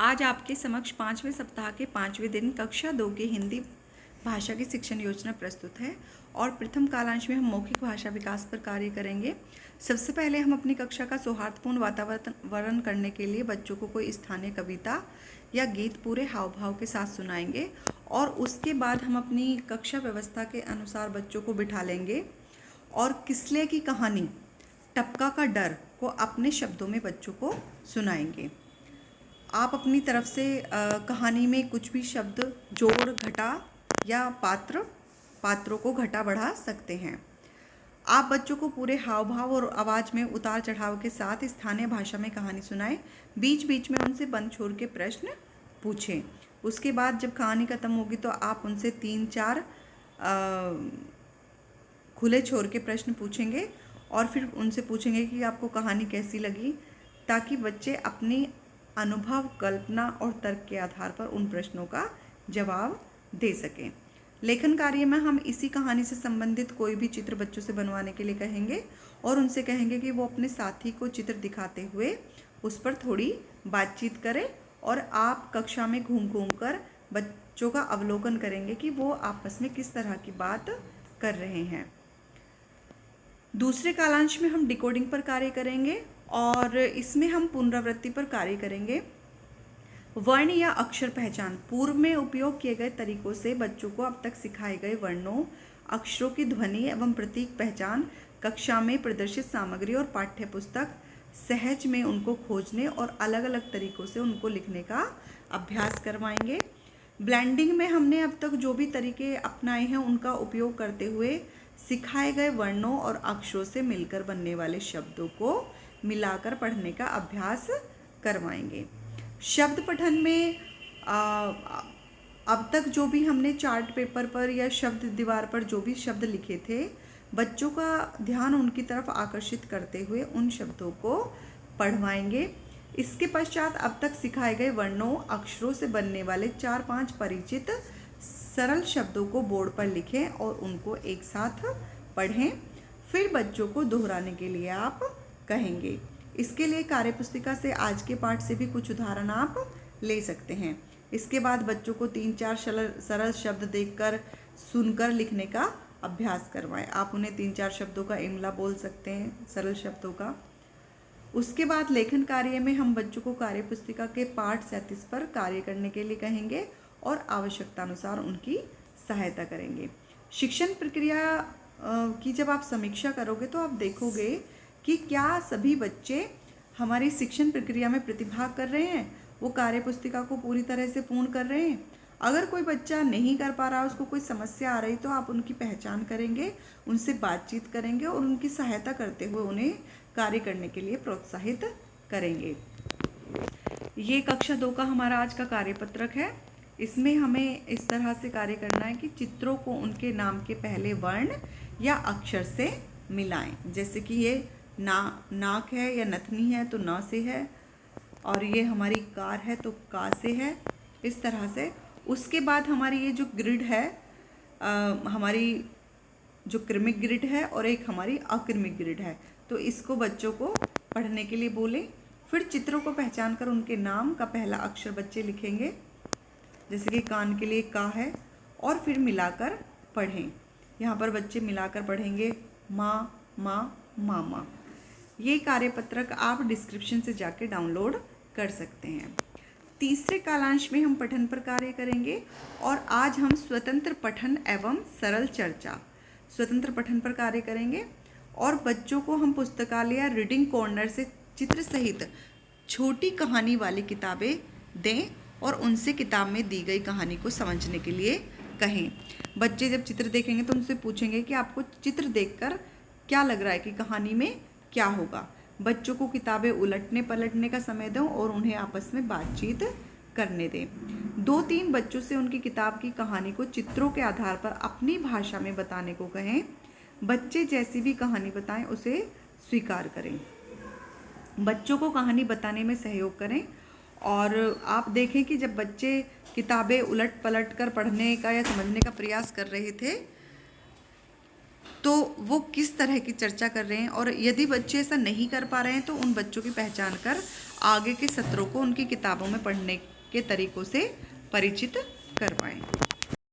आज आपके समक्ष 5वें सप्ताह के 5वें दिन कक्षा 2 के हिंदी भाषा की शिक्षण योजना प्रस्तुत है और प्रथम कालांश में हम मौखिक भाषा विकास पर कार्य करेंगे। सबसे पहले हम अपनी कक्षा का सौहार्दपूर्ण वातावरण करने के लिए बच्चों को कोई स्थानीय कविता या गीत पूरे हाव भाव के साथ सुनाएंगे और उसके बाद हम अपनी कक्षा व्यवस्था के अनुसार बच्चों को बिठा लेंगे और किसले की कहानी टपका का डर को अपने शब्दों में बच्चों को सुनाएंगे। आप अपनी तरफ से कहानी में कुछ भी शब्द जोड़ घटा या पात्रों को घटा बढ़ा सकते हैं। आप बच्चों को पूरे हाव भाव और आवाज़ में उतार चढ़ाव के साथ स्थानीय भाषा में कहानी सुनाएं। बीच बीच में उनसे बंद छोड़ के प्रश्न पूछें। उसके बाद जब कहानी ख़त्म होगी तो आप उनसे 3-4 खुले छोड़ के प्रश्न पूछेंगे और फिर उनसे पूछेंगे कि आपको कहानी कैसी लगी, ताकि बच्चे अपनी अनुभव, कल्पना और तर्क के आधार पर उन प्रश्नों का जवाब दे सकें। लेखन कार्य में हम इसी कहानी से संबंधित कोई भी चित्र बच्चों से बनवाने के लिए कहेंगे और उनसे कहेंगे कि वो अपने साथी को चित्र दिखाते हुए उस पर थोड़ी बातचीत करें और आप कक्षा में घूम घूम कर बच्चों का अवलोकन करेंगे कि वो आपस में किस तरह की बात कर रहे हैं। दूसरे कालांश में हम डिकोडिंग पर कार्य करेंगे और इसमें हम पुनरावृत्ति पर कार्य करेंगे। वर्ण या अक्षर पहचान। पूर्व में उपयोग किए गए तरीकों से बच्चों को अब तक सिखाए गए वर्णों, अक्षरों की ध्वनि एवं प्रतीक पहचान कक्षा में प्रदर्शित सामग्री और पाठ्य पुस्तक सहज में उनको खोजने और अलग अलग तरीकों से उनको लिखने का अभ्यास करवाएंगे। ब्लेंडिंग में हमने अब तक जो भी तरीके अपनाए हैं उनका उपयोग करते हुए सिखाए गए वर्णों और अक्षरों से मिलकर बनने वाले शब्दों को मिलाकर पढ़ने का अभ्यास करवाएंगे। शब्द पठन में अब तक जो भी हमने चार्ट पेपर पर या शब्द दीवार पर जो भी शब्द लिखे थे, बच्चों का ध्यान उनकी तरफ आकर्षित करते हुए उन शब्दों को पढ़वाएंगे। इसके पश्चात अब तक सिखाए गए वर्णों, अक्षरों से बनने वाले 4-5 परिचित सरल शब्दों को बोर्ड पर लिखें और उनको एक साथ पढ़ें। फिर बच्चों को दोहराने के लिए आप कहेंगे। इसके लिए कार्यपुस्तिका से आज के पाठ से भी कुछ उदाहरण आप ले सकते हैं। इसके बाद बच्चों को 3-4 सरल शब्द देखकर सुनकर लिखने का अभ्यास करवाएं। आप उन्हें 3-4 शब्दों का इमला बोल सकते हैं, सरल शब्दों का। उसके बाद लेखन कार्य में हम बच्चों को कार्यपुस्तिका के पाठ 37 पर कार्य करने के लिए कहेंगे और आवश्यकता अनुसार उनकी सहायता करेंगे। शिक्षण प्रक्रिया की जब आप समीक्षा करोगे तो आप देखोगे कि क्या सभी बच्चे हमारी शिक्षण प्रक्रिया में प्रतिभाग कर रहे हैं, वो कार्यपुस्तिका को पूरी तरह से पूर्ण कर रहे हैं। अगर कोई बच्चा नहीं कर पा रहा, उसको कोई समस्या आ रही, तो आप उनकी पहचान करेंगे, उनसे बातचीत करेंगे और उनकी सहायता करते हुए उन्हें कार्य करने के लिए प्रोत्साहित करेंगे। ये कक्षा 2 का हमारा आज का कार्यपत्रक है। इसमें हमें इस तरह से कार्य करना है कि चित्रों को उनके नाम के पहले वर्ण या अक्षर से मिलाएं। जैसे कि ये नाक है या नथनी है तो न से है, और ये हमारी कार है तो का से है, इस तरह से। उसके बाद हमारी ये जो ग्रिड है, हमारी जो क्रमिक ग्रिड है और एक हमारी अक्रमिक ग्रिड है, तो इसको बच्चों को पढ़ने के लिए बोलें। फिर चित्रों को पहचान कर उनके नाम का पहला अक्षर बच्चे लिखेंगे, जैसे कि कान के लिए का है, और फिर मिलाकर पढ़ें। यहाँ पर बच्चे मिलाकर पढ़ेंगे माँ, माँ, मामा। ये कार्यपत्रक आप डिस्क्रिप्शन से जाके डाउनलोड कर सकते हैं। तीसरे कालांश में हम पठन पर कार्य करेंगे और आज हम स्वतंत्र पठन एवं सरल चर्चा, स्वतंत्र पठन पर कार्य करेंगे और बच्चों को हम पुस्तकालय या रीडिंग कॉर्नर से चित्र सहित छोटी कहानी वाली किताबें दें और उनसे किताब में दी गई कहानी को समझने के लिए कहें। बच्चे जब चित्र देखेंगे तो उनसे पूछेंगे कि आपको चित्र देखकर क्या लग रहा है कि कहानी में क्या होगा। बच्चों को किताबें उलटने पलटने का समय दें और उन्हें आपस में बातचीत करने दें। 2-3 बच्चों से उनकी किताब की कहानी को चित्रों के आधार पर अपनी भाषा में बताने को कहें। बच्चे जैसी भी कहानी बताएं उसे स्वीकार करें। बच्चों को कहानी बताने में सहयोग करें और आप देखें कि जब बच्चे किताबें उलट पलट कर पढ़ने का या समझने का प्रयास कर रहे थे तो वो किस तरह की चर्चा कर रहे हैं, और यदि बच्चे ऐसा नहीं कर पा रहे हैं तो उन बच्चों की पहचान कर आगे के सत्रों को उनकी किताबों में पढ़ने के तरीक़ों से परिचित करवाएं।